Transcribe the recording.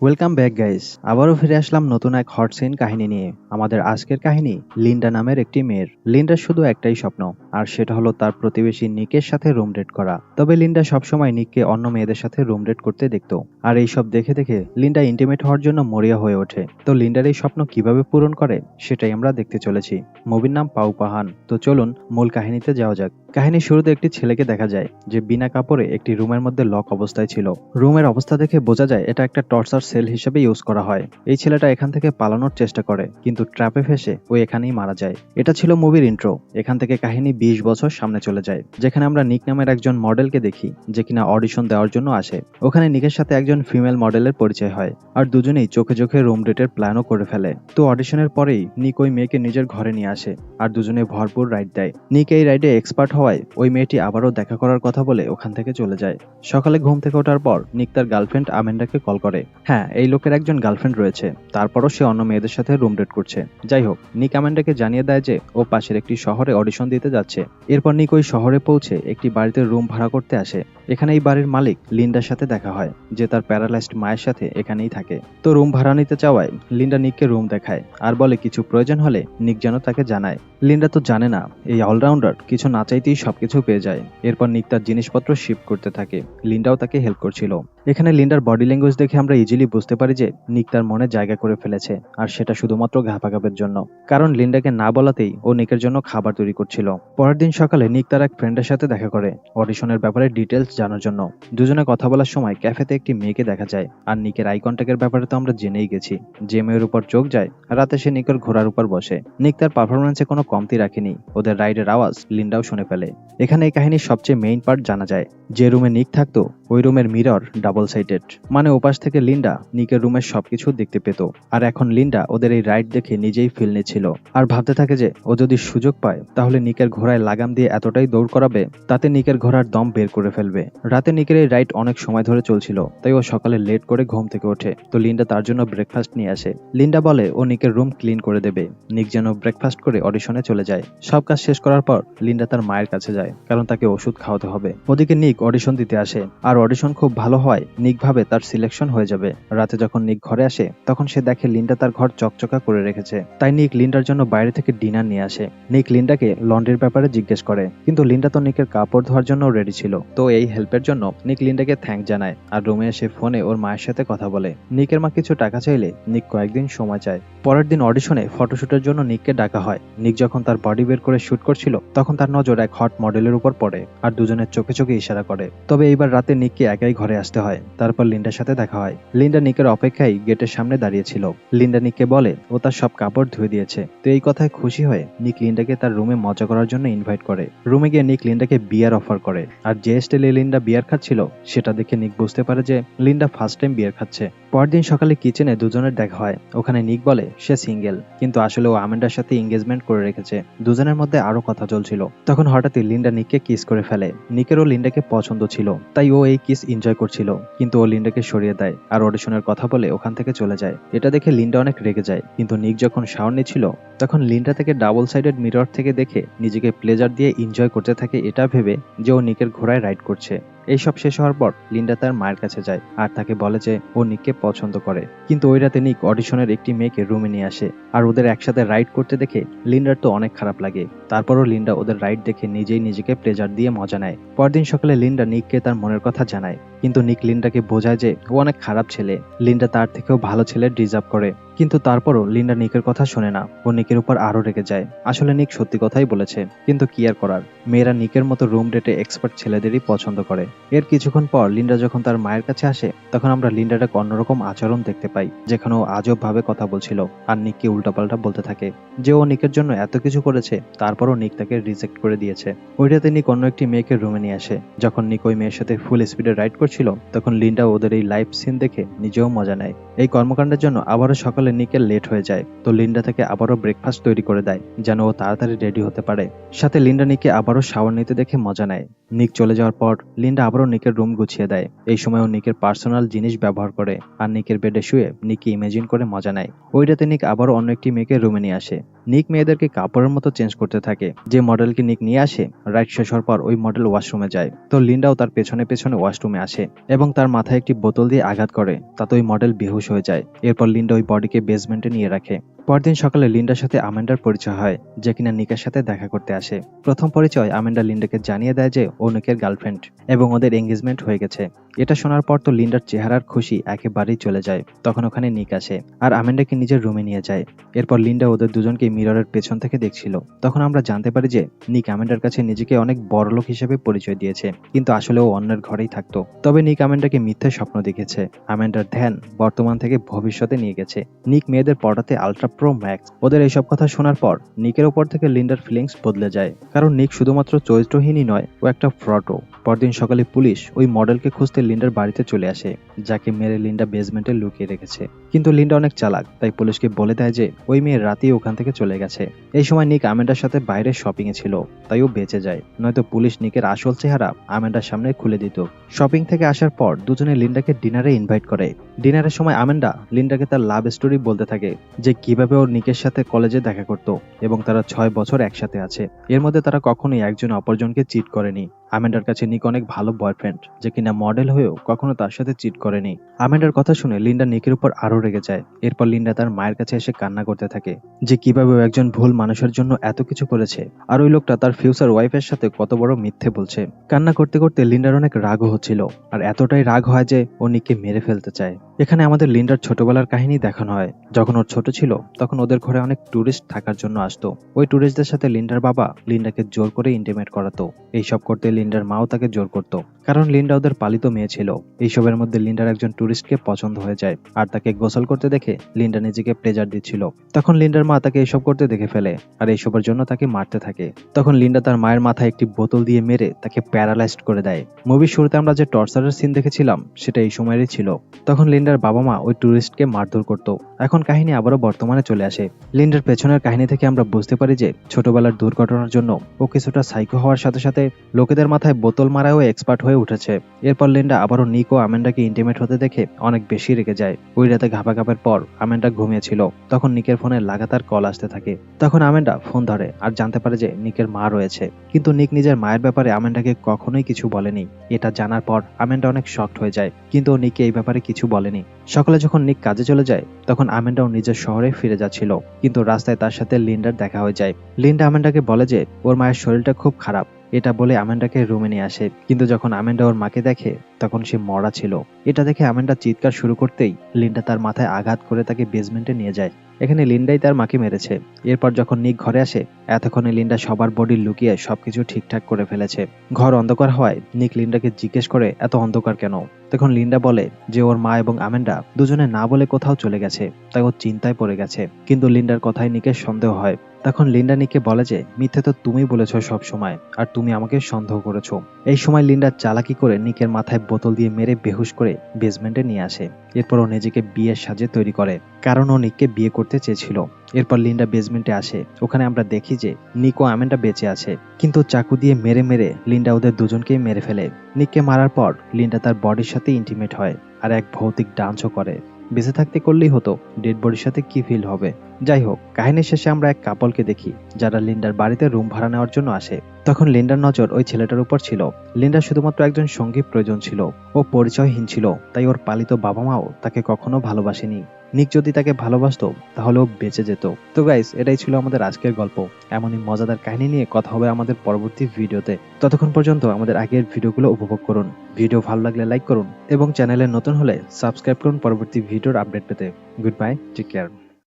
Welcome back guys. আবারও ফিরে আসলাম নতুন এক হট সিন কাহিনী নিয়ে। আমাদের আজকের কাহিনী লিন্ডা নামের একটি মেয়ের। লিন্ডার শুধু একটাই স্বপ্ন, আর সেটা হলো তার প্রতিবেশী নিকের সাথে রুম ডেট করা। তবে লিন্ডা সবসময় নিককে অন্য মেয়েদের সাথে রুম ডেট করতে দেখতো, আর এইসব দেখে দেখে লিন্ডা ইন্টিমেট হওয়ার জন্য মরিয়া হয়ে ওঠে। তো লিন্ডার এই স্বপ্ন কিভাবে পূরণ করে সেটাই আমরা দেখতে চলেছি। মুভির নাম পাউ পাহান। তো চলুন মূল কাহিনীতে যাওয়া যাক। কাহিনীর শুরুতে একটি ছেলেকে দেখা যায় যে বিনা কাপড়ে একটি রুমের মধ্যে লক অবস্থায় ছিল। রুমের অবস্থা দেখে বোঝা যায় এটা একটা টর্চার সেল হিসেবে ইউজ করা হয়। এই ছেলেটা এখান থেকে পালানোর চেষ্টা করে, কিন্তু ট্র্যাপে ফেসে ও এখানেই মারা যায়। এটা ছিল মুভির ইন্ট্রো। এখান থেকে কাহিনী 20 বছর সামনে চলে যায়, যেখানে আমরা নিক নামের একজন মডেলকে দেখি যে কিনা অডিশন দেওয়ার জন্য আসে। ওখানে নিকের সাথে একজন ফিমেল মডেলের পরিচয় হয়, আর দুজনেই চোখে চোখে রুম ডেটের প্ল্যানও করে ফেলে। তো অডিশনের পরেই নিক ওই মেয়েকে নিজের ঘরে নিয়ে আসে, আর দুজনে ভরপুর রাইড দেয়। নিক এই রাইডে এক্সপার্ট হওয়ায় ওই মেয়েটি আবারও দেখা করার কথা বলে ওখান থেকে চলে যায়। সকালে ঘুম থেকে ওঠার পর নিক তার গার্লফ্রেন্ড আমেন্ডাকে কল করে। হ্যাঁ, এই লোকের একজন গার্লফ্রেন্ড রয়েছে, তারপরও সে অন্য মেয়েদের সাথে রুম ডেট করছে। যাই হোক, নিক আমেন্ডাকে জানিয়ে দেয় যে ও পাশের একটি শহরে অডিশন দিতে যাচ্ছে। এরপর নিক ওই শহরে পৌঁছে একটি বাড়িতে রুম ভাড়া করতে আসে। এখানে এই বাড়ির মালিক লিন্ডার সাথে দেখা হয়, যে তার প্যারালাইজড মায়ের সাথে এখানেই থাকে। তো রুম ভাড়া নিতে চাওয়ায় লিন্ডা নিককে রুম দেখায়, আর বলে কিছু প্রয়োজন হলে নিক যেন তাকে জানায়। লিন্ডা তো জানে না এই অলরাউন্ডার কিছু না চাইতেই সবকিছু পেয়ে যায়। এরপর নিক তার জিনিসপত্র শিফট করতে থাকে। লিন্ডাও তাকে হেল্প করছিল। এখানে লিন্ডার বডি ল্যাঙ্গুয়েজ দেখে আমরা ইজিলি বুঝতে পারি যে নিক তার মনে জায়গা করে ফেলেছে, আর সেটা শুধুমাত্র ঘাপাঘাপের জন্য। কারণ লিন্ডাকে না বলাতেই ও নিকের জন্য খাবার তৈরি করছিল। পরের দিন সকালে নিক তার এক ফ্রেন্ডের সাথে দেখা করে অডিশনের ব্যাপারে ডিটেলস জানার জন্য। দুজনে কথা বলার সময় ক্যাফেতে একটি মেয়েকে দেখা যায়, আর নিকের আই কন্ট্যাক্টের ব্যাপারে তো আমরা জেনেই গেছি। যে মেয়ের উপর চোখ যায়, রাতে সে নিকের ঘোড়ার উপর বসে। নিক তার পারফরমেন্সে কোনো কমতি রাখেনি। ওদের রাইডের আওয়াজ লিন্ডাও শুনে ফেলে। এখানে এই কাহিনীর সবচেয়ে মেইন পার্ট জানা যায়। যে রুমে নিক থাকতো ওই রুমের মিরর ডাবল সাইডেড, মানে ওপাশ থেকে লিন্ডা নিকের রুমের সবকিছু দেখতে পেত। আর এখন লিন্ডা ওদের এই রাইড দেখে নিজেই ফিল নিচ্ছিল, আর ভাবতে থাকে যে ও যদি সুযোগ পায় তাহলে নিকের ঘোড়ায় লাগাম দিয়ে এতটাই দৌড় করাবে তাতে নিকের ঘোড়ার দম বের করে ফেলবে। রাতে নিকের এই রাইড অনেক সময় ধরে চলছিল, তাই ও সকালে লেট করে ঘুম থেকে ওঠে। তো লিন্ডা তার জন্য ব্রেকফাস্ট নিয়ে আসে। লিন্ডা বলে ও নিকের রুম ক্লিন করে দেবে। নিক যেন ব্রেকফাস্ট করে অডিশনে চলে যায়। সব কাজ শেষ করার পর লিন্ডা তার মায়ের কাছে যায়, কারণ তাকে ওষুধ খাওয়াতে হবে। ওদিকে নিক অডিশন দিতে আসে, আর অডিশন খুব ভালো হয় নিক ভাবে তার সিলেকশন হয়ে যাবে। রাতে যখন নিক ঘরে আসে তখন সে দেখে লিন্ডা তার ঘর চকচকা করে রেখেছে। তাই নিক লিন্ডার জন্য বাইরে থেকে ডিনার নিয়ে আসে। নিক লিন্ডাকে লন্ড্রির ব্যাপারে জিজ্ঞেস করে, কিন্তু লিন্ডা তো নিকের কাপড় ধোয়ার জন্য রেডি ছিল। তো এই হেল্পের জন্য নিক লিন্ডাকে থ্যাঙ্ক জানায়, আর রুমে এসে ফোনে ওর মায়ের সাথে কথা বলে। নিকের মা কিছু টাকা চাইলে নিক কয়েকদিন সময় চায়। পরের দিন অডিশনে ফটোশুটের জন্য নিককে ডাকা হয়। নিক যখন তার বডি বের করে শুট করছিল তখন তার নজর এক হট মডেলের উপর পড়ে, আর দুজনের চোখে চোখে ইশারা করে। তবে এইবার রাতে নিককে একাই ঘরে আসতে হয়। তারপর লিন্ডার সাথে দেখা হয়। লিন্ডা নিকের অপেক্ষায় গেটের সামনে দাঁড়িয়েছিল। লিন্ডা নিককে বলে ও তার সব কাপড় ধুয়ে দিয়েছে। তো এই কথায় খুশি হয়ে নিক লিন্ডাকে তার রুমে মজা করার জন্য ইনভাইট করে। রুমে গিয়ে নিক লিন্ডাকে বিয়ার অফার করে, আর যে স্টাইলে লিন্ডা বিয়ার খাচ্ছিল সেটা দেখে নিক বুঝতে পারে যে লিন্ডা ফার্স্ট টাইম বিয়ার খাচ্ছে। পরের দিন সকালে কিচেনে দুজনের দেখা হয়। ওখানে নিক বলে সে সিঙ্গেল, কিন্তু আসলে ও আমেন্ডার সাথে এঙ্গেজমেন্ট করে রেখেছে। দুজনের মধ্যে আরো কথা চলছিল। তখন হঠাৎই লিন্ডা নিককে কিস করে ফেলে। নিকেরও লিন্ডাকে পছন্দ ছিল, তাই ও এই কিস এনজয় করছিল, কিন্তু ও লিন্ডাকে সরিয়ে দেয় আর অডিশনের কথা বলে ওখান থেকে চলে যায়। এটা দেখে লিন্ডা অনেক রেগে যায়, কিন্তু নিক যখন শাওয়ার নিচ্ছিল তখন লিন্ডা থেকে ডাবল সাইডেড মিরর থেকে দেখে নিজেকে প্লেজার দিয়ে এনজয় করতে থাকে, এটা ভেবে যে ও নিকের ঘোড়ায় রাইড করছে। এইসব শেষ হওয়ার পর লিন্ডা তার মায়ের কাছে যায়, আর তাকে বলে যে ও নিককে পছন্দ করে। কিন্তু ওই রাতে নিক অডিশনের একটি মেয়েকে রুমে নিয়ে আসে, আর ওদের একসাথে রাইড করতে দেখে লিন্ডার তো অনেক খারাপ লাগে। তারপরও লিন্ডা ওদের রাইড দেখে নিজেই নিজেকে প্লেজার দিয়ে মজা নেয়। পরদিন সকালে লিন্ডা নিককে তার মনের কথা জানায়, কিন্তু নিক লিন্ডাকে বোঝায় যে ও অনেক খারাপ ছেলে, লিন্ডা তার থেকেও ভালো ছেলে ডিজার্ভ করে। কিন্তু তারপরও লিন্ডা নিকের কথা শোনে না। ও নিকের উপর আরো রেগে যায়। আসলে নিক সত্যি কথাই বলেছে, কিন্তু কি আর করার, মেয়েরা নিকের মতো রুম ডেটে এক্সপার্ট ছেলেদেরই পছন্দ করে। এর কিছুক্ষণ পর লিন্ডা যখন তার মায়ের কাছে আসে তখন আমরা লিন্ডার এক অন্যরকম আচরণ দেখতে পাই, যেখানে ও আজব ভাবে কথা বলছিল আর নিককে উল্টাপাল্টা বলতে থাকে যে ও নিকের জন্য এত কিছু করেছে, তারপরও নিক তাকে রিজেক্ট করে দিয়েছে। ওই রাতে নিক অন্য একটি মেয়েকে রুমে নিয়ে আসে। যখন নিক ওই মেয়ের সাথে ফুল স্পিডে রাইড করছিল তখন লিন্ডা ওদের এই লাইভ সিন দেখে নিজেও মজা নেয়। এই কর্মকাণ্ডের জন্য আবারও সকালে নিকের লেট হয়ে যায়। তো লিন্ডা তাকে আবারও ব্রেকফাস্ট তৈরি করে দেয় যেন ও তাড়াতাড়ি রেডি হতে পারে। সাথে লিন্ডা নিককে আবারও শাওয়ার নিতে দেখে মজা নেয়। নিক চলে যাওয়ার পর লিন্ডা আবারও নিকের রুম গুছিয়ে দেয়। এই সময় ও নিকের পার্সোনাল জিনিস ব্যবহার করে, আর নিকের বেডে শুয়ে নিককে ইমেজিন করে মজা নেয়। ওই রাতে নিক আবারও অন্য একটি মেয়েকে রুমে নিয়ে আসে। নিক মেয়েদেরকে কাপড়ের মতো চেঞ্জ করতে থাকে। যে মডেলকে নিক নিয়ে আসে রাইড শেষ হওয়ার পর ওই মডেল ওয়াশরুমে যায়। তো লিন্ডাও তার পেছনে পেছনে ওয়াশরুমে আসে। আসে এবং তার মাথায় একটি বোতল দিয়ে আঘাত করে, তাতে ওই মডেল বেহুশ হয়ে যায়। এরপর লিন্ডা ওই বডিকে বেসমেন্টে নিয়ে রাখে। পরদিন সকালে লিন্ডার সাথে আমান্ডার পরিচয় হয়, যে কিনা নিকের সাথে দেখা করতে আসে। প্রথম পরিচয় আমান্ডা লিন্ডাকে জানিয়ে দেয় যে ও নিকের গার্লফ্রেন্ড এবং ওদের এঙ্গেজমেন্ট হয়ে গেছে। এটা শোনার পর তো লিন্ডার চেহারার খুশি একেবারেই চলে যায়। তখন ওখানে নিক আসে আর আমান্ডাকে নিজের রুমে নিয়ে যায়। এরপর লিন্ডা ওদের দুজনকে মিররের পেছন থেকে দেখছিল। তখন আমরা জানতে পারি যে নিক আমান্ডার কাছে নিজেকে অনেক বড়লোক হিসেবে পরিচয় দিয়েছে, কিন্তু আসলে ও অন্যের ঘরেই থাকতো। তবে নিক আমান্ডাকে মিথ্যে স্বপ্ন দেখেছে। আমান্ডার ধ্যান বর্তমান থেকে ভবিষ্যতে নিয়ে গেছে। নিক মেয়েদের পটাতে আলট্রা প্রো ম্যাক্স। ওদের এইসব কথা শোনার পর নিকের ওপর থেকে লিন্ডার ফিলিংস বদলে যায়, কারণ নিক শুধুমাত্র চরিত্রহীনই নয়, ও একটা ফ্রডও। পরদিন সকালে পুলিশ ওই মডেলকে খুঁজতে লিন্ডার বাড়িতে চলে আসে, যাকে মেরে লিন্ডা বেসমেন্টে লুকিয়ে রেখেছে। কিন্তু লিন্ডা অনেক চালাক, তাই পুলিশকে বলে দেয় যে ওই মেয়ে রাতেই ওখান থেকে চলে গেছে। এই সময় নিক আমান্ডার সাথে বাইরে শপিং এ ছিল, তাই ও বেঁচে যায়। নয়তো পুলিশ নিকের আসল চেহারা আমান্ডার সামনে খুলে দিত। শপিং থেকে আসার পর দুজনে লিন্ডাকে ডিনারে ইনভাইট করে। ডিনারের সময় আমান্ডা লিন্ডাকে তার লাভ স্টোরি বলতে থাকে, যে কিভাবে ওর নিকের সাথে কলেজে দেখা করত এবং তারা 6 বছর একসাথে আছে। এর মধ্যে তারা কখনোই একজন অপরজনকে চিট করেনি। আমান্ডার কাছে নিক অনেক ভালো বয়ফ্রেন্ড, যে কিনা মডেল হয়েও কখনো তার সাথে চিট করেনি। আমান্ডার কথা শুনে লিন্ডা নিকের উপর আরো রেগে যায়। এরপর লিন্ডা তার মায়ের কাছে এসে কান্না করতে থাকে, যে কিভাবে ও একজন ভুল মানুষের জন্য এত কিছু করেছে, আর ওই লোকটা তার ফিউচার ওয়াইফের সাথে কত বড় মিথ্যে বলছে। কান্না করতে করতে লিন্ডার অনেক রাগও হচ্ছিল, আর এতটাই রাগ হয় যে ও নিককে মেরে ফেলতে চায়। এখানে আমাদের লিন্ডার ছোটবেলার কাহিনী দেখানো হয়। যখন ওর ছোট ছিল তখন ওদের ঘরে অনেক টুরিস্ট থাকার জন্য আসতো। ওই টুরিস্টদের সাথে লিন্ডার বাবা লিন্ডাকে জোর করে ইন্টিমেট করাতো। এইসব করতে লিন্ডার মাও তাকে জোর করতো, কারণ লিন্ডা ওদের পালিত মেয়ে ছিল। এইসবের মধ্যে লিন্ডার একজন টুরিস্টকে পছন্দ হয়ে যায়, আর তাকে গোসল করতে দেখে লিন্ডা নিজেকে প্লেজার দিচ্ছিল। তখন লিন্ডার মা তাকে এইসব করতে দেখে ফেলে, আর এইসবের জন্য তাকে মারতে থাকে। তখন লিন্ডা তার মায়ের মাথায় একটি বোতল দিয়ে মেরে তাকে প্যারালাইজড করে দেয়। মুভির শুরুতে আমরা যে টর্চারের সিন দেখেছিলাম সেটা এই সময়েরই ছিল। তখন লিন্ডার বাবা মা ওই টুরিস্টকে মারধর করত। এখন কাহিনী আবারও বর্তমানে চলে আসে। লিন্ডার পেছনের কাহিনী থেকে আমরা বুঝতে পারি যে ছোটবেলার দুর্ঘটনার জন্য ও কিছুটা সাইকো হওয়ার সাথে সাথে লোকেদের মাথায় বোতল মারাও এক্সপার্ট হয়ে উঠেছে। এরপর লিন্ডা আবারও নিক ও আমান্ডাকে ইন্টিমেট হতে দেখে অনেক বেশি রেগে যায়। ওই রাতে ঘাপাঘাপের পর আমান্ডা ঘুমিয়েছিল। তখন নিকের ফোনে লাগাতার কল আসতে থাকে। তখন আমান্ডা ফোন ধরে আর জানতে পারে যে নিকের মা রয়েছে, কিন্তু নিক নিজের মায়ের ব্যাপারে আমান্ডাকে কখনোই কিছু বলেনি। এটা জানার পর আমান্ডা অনেক শকড হয়ে যায়, কিন্তু ও নিককে এই ব্যাপারে কিছু বলেনি। সকালে যখন নিক কাজে চলে যায় তখন আমান্ডাও নিজের শহরে ফিরে যাচ্ছিল, কিন্তু রাস্তায় তার সাথে লিন্ডার দেখা হয়ে যায়। লিন্ডা আমান্ডাকে বলে যে ওর মায়ের শরীরটা খুব খারাপ। এটা বলে আমান্ডাকে রুমে নিয়ে আসে, কিন্তু যখন আমান্ডা ওর মাকে দেখে তখন সে মরা ছিল। এটা দেখে আমান্ডা চিৎকার শুরু করতেই লিন্ডা তার মাথায় আঘাত করে তাকে বেসমেন্টে নিয়ে যায়। এখানে লিন্ডাই তার মাকে মেরেছে। এরপর যখন নিক ঘরে আসে এতক্ষণে লিন্ডা সবার বডি লুকিয়ে সবকিছু ঠিকঠাক করে ফেলেছে। ঘর অন্ধকার হওয়ায় নিক লিন্ডাকে জিজ্ঞেস করে এত অন্ধকার কেন। তখন লিন্ডা বলে যে ওর মা এবং আমান্ডা দুজনে না বলে কোথাও চলে গেছে, তাই ও চিন্তায় পড়ে গেছে। কিন্তু লিন্ডার কথায় নিকের সন্দেহ হয়। তখন লিন্ডা নিককে বলে যে মিথ্যে তো তুমি বলেছ সব সময়, আর তুমি আমাকে সন্দেহ করেছো। এই সময় লিন্ডা চালাকি করে নিকের মাথায় বোতল দিয়ে মেরে বেহুশ করে বেসমেন্টে নিয়ে আসে। এরপর ও নিজেকে বিয়ের সাজে তৈরি করে, কারণ ও নিককে বিয়ে করতে চেয়েছিল। এরপর লিন্ডা বেসমেন্টে আসে। ওখানে আমরা দেখি যে নিক ও আমান্ডা বেঁচে আছে, কিন্তু চাকু দিয়ে মেরে মেরে লিন্ডা ওদের দুজনকেই মেরে ফেলে। নিককে মারার পর লিন্ডা তার বডির সাথে ইন্টিমেট হয় আর এক ভৌতিক ডান্সও করে। বেঁচে থাকতে করলেই হতো, ডেড বডির সাথে কি ফিল হবে। যাই হোক, কাহিনীর শেষে আমরা এক কাপলকে দেখি যারা লিন্ডার বাড়িতে রুম ভাড়া নেওয়ার জন্য আসে। তখন লিন্ডার নজর ওই ছেলেটার উপর ছিল। লিন্ডার শুধুমাত্র একজন সঙ্গী প্রয়োজন ছিল। ও পরিচয়হীন ছিল, তাই ওর পালিত বাবা মাও তাকে কখনো ভালোবাসেনি। নিক যদি তাকে ভালোবাসতো তাহলে ও বেঁচে যেত। তো গাইস, এটাই ছিল আমাদের আজকের গল্প। এমনই মজাদার কাহিনী নিয়ে কথা হবে আমাদের পরবর্তী ভিডিওতে। ততক্ষণ পর্যন্ত আমাদের আগের ভিডিওগুলো উপভোগ করুন। ভিডিও ভালো লাগলে লাইক করুন এবং চ্যানেলে নতুন হলে সাবস্ক্রাইব করুন পরবর্তী ভিডিওর আপডেট পেতে। Good bye, take care.